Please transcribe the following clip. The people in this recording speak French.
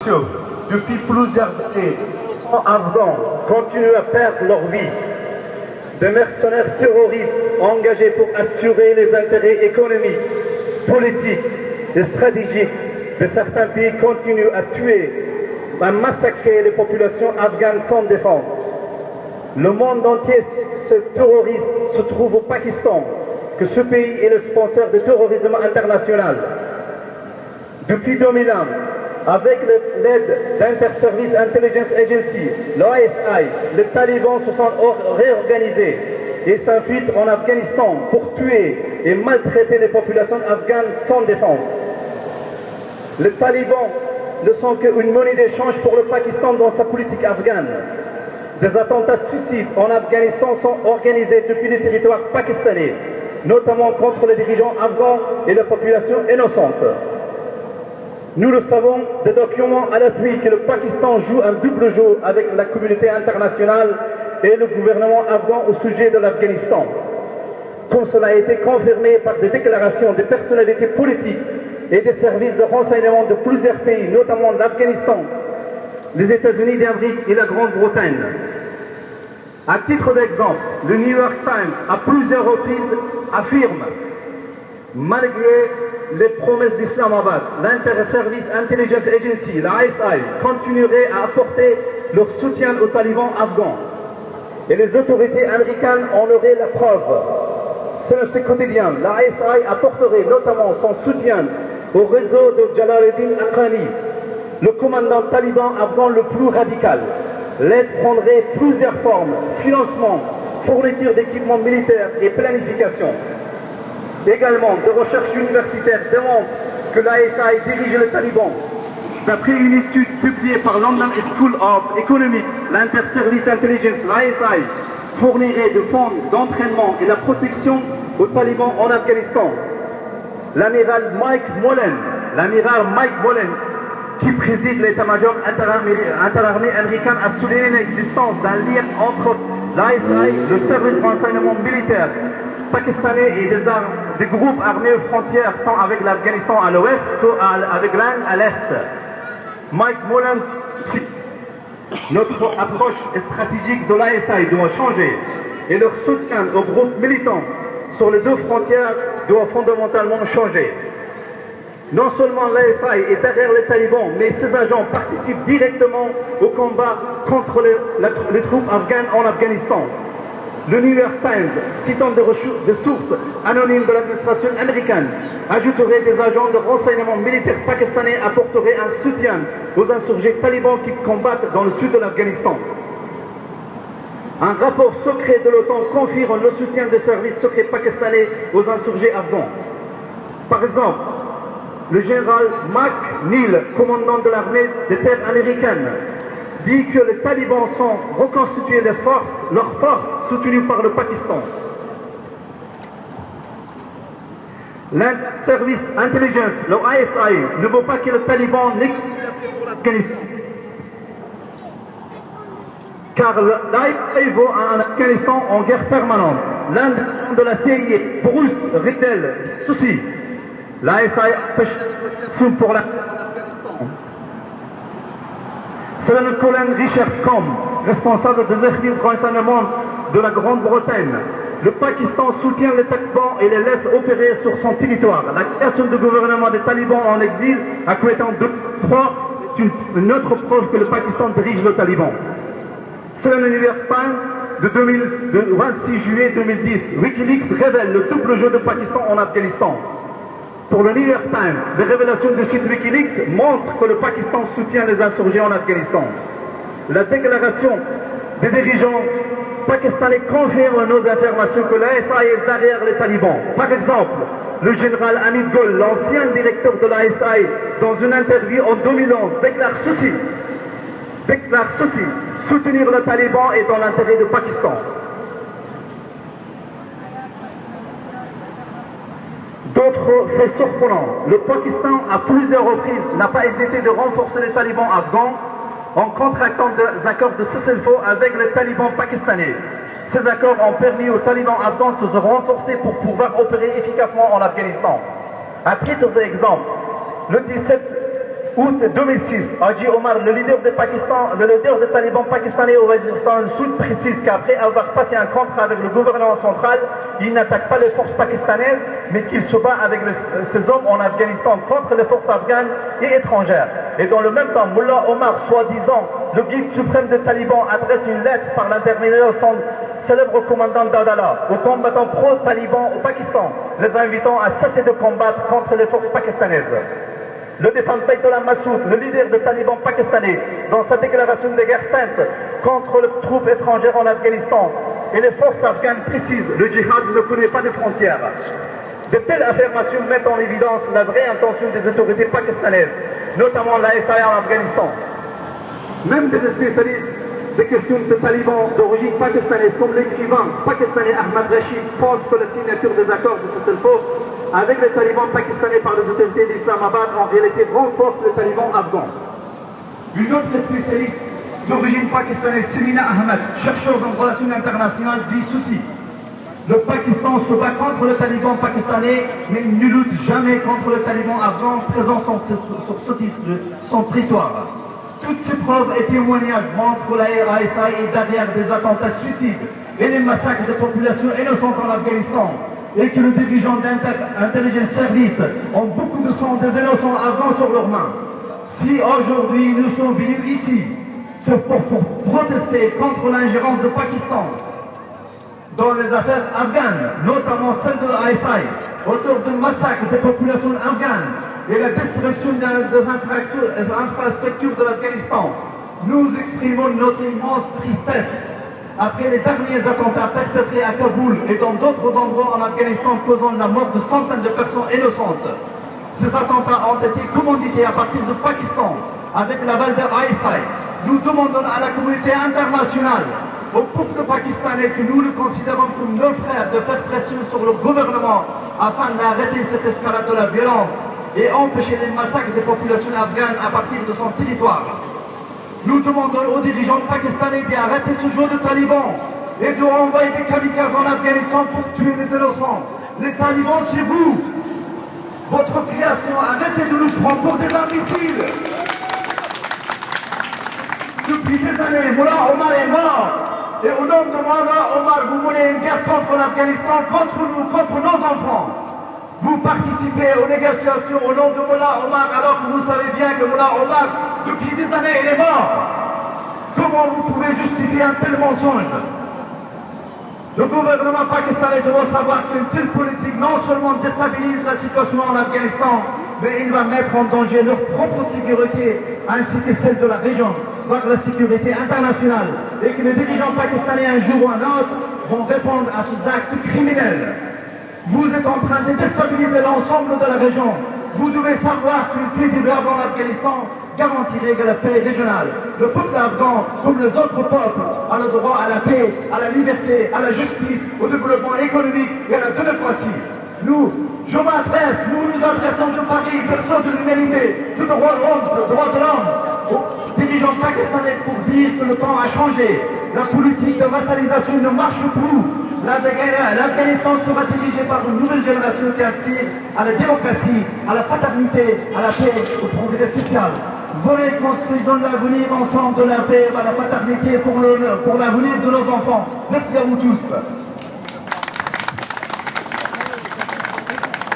sociaux. Depuis plusieurs années, les Afghans continuent à perdre leur vie. Des mercenaires terroristes engagés pour assurer les intérêts économiques, politiques et stratégiques de certains pays continuent à tuer, à massacrer les populations afghanes sans défense. Le monde entier sait que ce terroriste se trouve au Pakistan, que ce pays est le sponsor du terrorisme international. Depuis 2001, avec l'aide d'Inter-Service Intelligence Agency, l'OSI, les talibans se sont réorganisés et s'infiltrent en Afghanistan pour tuer et maltraiter les populations afghanes sans défense. Les talibans ne sont qu'une monnaie d'échange pour le Pakistan dans sa politique afghane. Des attentats suicides en Afghanistan sont organisés depuis les territoires pakistanais, notamment contre les dirigeants afghans et la population innocente. Nous le savons, des documents à l'appui que le Pakistan joue un double jeu avec la communauté internationale et le gouvernement afghan au sujet de l'Afghanistan. Comme cela a été confirmé par des déclarations des personnalités politiques et des services de renseignement de plusieurs pays, notamment l'Afghanistan, les États-Unis d'Amérique et la Grande-Bretagne. À titre d'exemple, le New York Times, à plusieurs reprises, affirme, malgré les promesses d'Islamabad, l'Inter-Service Intelligence Agency, la ISI, continuerait à apporter leur soutien aux talibans afghans. Et les autorités américaines en auraient la preuve. Selon ce quotidien, la ISI apporterait notamment son soutien au réseau de Jalaluddin Haqqani, le commandant taliban afghan le plus radical. L'aide prendrait plusieurs formes: financement, fourniture d'équipements militaires et planification. Également, des recherches universitaires démontrent que l'ISI dirige les talibans. D'après une étude publiée par London School of Economics, l'Inter-Service Intelligence, l'ISI, fournirait des fonds d'entraînement et la protection aux talibans en Afghanistan. L'amiral Mike Mullen, qui préside l'état-major interarmée américain, a souligné l'existence d'un lien entre l'ISI, le service de renseignement militaire pakistanais et des groupes armés aux frontières tant avec l'Afghanistan à l'ouest qu'avec l'Inde à l'est. Mike Mullen cite: notre approche stratégique de l'ISI doit changer et leur soutien aux groupes militants sur les deux frontières doit fondamentalement changer. Non seulement l'ISI est derrière les talibans, mais ses agents participent directement au combat contre les troupes afghanes en Afghanistan. Le New York Times, citant des sources anonymes de l'administration américaine, ajouterait des agents de renseignement militaire pakistanais apporteraient un soutien aux insurgés talibans qui combattent dans le sud de l'Afghanistan. Un rapport secret de l'OTAN confirme le soutien des services secrets pakistanais aux insurgés afghans. Par exemple, le général McNeil, commandant de l'armée des terres américaines, dit que les talibans sont reconstitués leurs forces soutenues par le Pakistan. L'Inter-Service Intelligence, le ISI, ne veut pas que les talibans n'existent pour l'Afghanistan. Car l'ISI veut un Afghanistan en guerre permanente. L'un des agents de la CIA, Bruce Riddell, dit ceci: l'ISI empêche la négociation pour la guerre en Afghanistan. Selon le colonel Richard Combe, responsable des services de renseignement de la Grande-Bretagne, le Pakistan soutient les talibans et les laisse opérer sur son territoire. La création du gouvernement des talibans en exil à Quetta en 2003 est une autre preuve que le Pakistan dirige le taliban. Selon le New York Times de 26 juillet 2010, Wikileaks révèle le double jeu du Pakistan en Afghanistan. Pour le New York Times, les révélations du site Wikileaks montrent que le Pakistan soutient les insurgés en Afghanistan. La déclaration des dirigeants pakistanais confirme nos informations que l'ISI est derrière les talibans. Par exemple, le général Hamid Gul, l'ancien directeur de l'ISI, dans une interview en 2011, déclare ceci: soutenir les talibans est dans l'intérêt du Pakistan. D'autres faits surprenants. Le Pakistan, à plusieurs reprises, n'a pas hésité de renforcer les talibans afghans en contractant des accords de cessez-le-feu avec les talibans pakistanais. Ces accords ont permis aux talibans afghans de se renforcer pour pouvoir opérer efficacement en Afghanistan. À titre d'exemple, le 17 août 2006, Haji Omar, le leader des talibans pakistanais au Waziristan du Sud, précise qu'après avoir passé un contrat avec le gouvernement central, il n'attaque pas les forces pakistanaises, mais qu'il se bat avec ses hommes en Afghanistan contre les forces afghanes et étrangères. Et dans le même temps, Mullah Omar, soi-disant le guide suprême des talibans, adresse une lettre par l'intermédiaire de son célèbre commandant Dadala aux combattants pro-talibans au Pakistan, les invitant à cesser de combattre contre les forces pakistanaises. Le défunt Baitullah Massoud, le leader des talibans pakistanais, dans sa déclaration de guerre sainte contre les troupes étrangères en Afghanistan et les forces afghanes précisent le djihad ne connaît pas de frontières. De telles affirmations mettent en évidence la vraie intention des autorités pakistanaises, notamment la SAA en Afghanistan. Même des spécialistes des questions de talibans d'origine pakistanaise, comme l'écrivain pakistanais Ahmad Rashid, pensent que la signature des accords de cessez-le-feu avec les talibans pakistanais par les autorités d'Islamabad en réalité renforce les talibans afghans. Une autre spécialiste d'origine pakistanaise, Semina Ahmad, chercheuse en relations internationales, dit ceci. Le Pakistan se bat contre le taliban pakistanais, mais il ne lutte jamais contre le taliban afghan présent sur son territoire. Toutes ces preuves et témoignages montrent que la RASA est derrière des attentats suicides et les massacres de populations innocentes en Afghanistan, et que les dirigeants d'intelligence service ont beaucoup de sang des innocents afghans sur leurs mains. Si aujourd'hui nous sommes venus ici, c'est pour protester contre l'ingérence du Pakistan dans les affaires afghanes, notamment celle de l'ISI, autour du massacre des populations afghanes et la destruction des infrastructures de l'Afghanistan. Nous exprimons notre immense tristesse après les derniers attentats perpétrés à Kaboul et dans d'autres endroits en Afghanistan causant la mort de centaines de personnes innocentes. Ces attentats ont été commandités à partir du Pakistan avec l'aval de ISI. Nous demandons à la communauté internationale, au peuple pakistanais que nous le considérons comme nos frères, de faire pression sur le gouvernement afin d'arrêter cette escalade de la violence et empêcher les massacres des populations afghanes à partir de son territoire. Nous demandons aux dirigeants pakistanais d'arrêter ce jeu de talibans et de renvoyer des kamikazes en Afghanistan pour tuer des innocents. Les talibans, c'est vous. Votre création, arrêtez de nous prendre pour des imbéciles. Depuis des années, Mullah Omar est mort. Et au nom de Mullah Omar, vous voulez une guerre contre l'Afghanistan, contre nous, contre nos enfants. Vous participez aux négociations au nom de Mullah Omar alors que vous savez bien que Mullah Omar, depuis des années, il est mort. Comment vous pouvez justifier un tel mensonge? Le gouvernement pakistanais doit savoir qu'une telle politique non seulement déstabilise la situation en Afghanistan, mais il va mettre en danger leur propre sécurité ainsi que celle de la région, voire la sécurité internationale, et que les dirigeants pakistanais un jour ou un autre vont répondre à ces actes criminels. Vous êtes en train de déstabiliser l'ensemble de la région. Vous devez savoir qu'une paix durable en Afghanistan garantirait la paix régionale. Le peuple afghan, comme les autres peuples, a le droit à la paix, à la liberté, à la justice, au développement économique et à la démocratie. Nous nous adressons de Paris, berceau de l'humanité, de droits de l'homme, aux dirigeants pakistanais pour dire que le temps a changé. La politique de vassalisation ne marche plus. L'Afghanistan sera dirigé par une nouvelle génération qui aspire à la démocratie, à la fraternité, à la paix, au progrès social. Venez, construisons l'avenir ensemble de la paix, à la fraternité pour l'avenir de nos enfants. Merci à vous tous.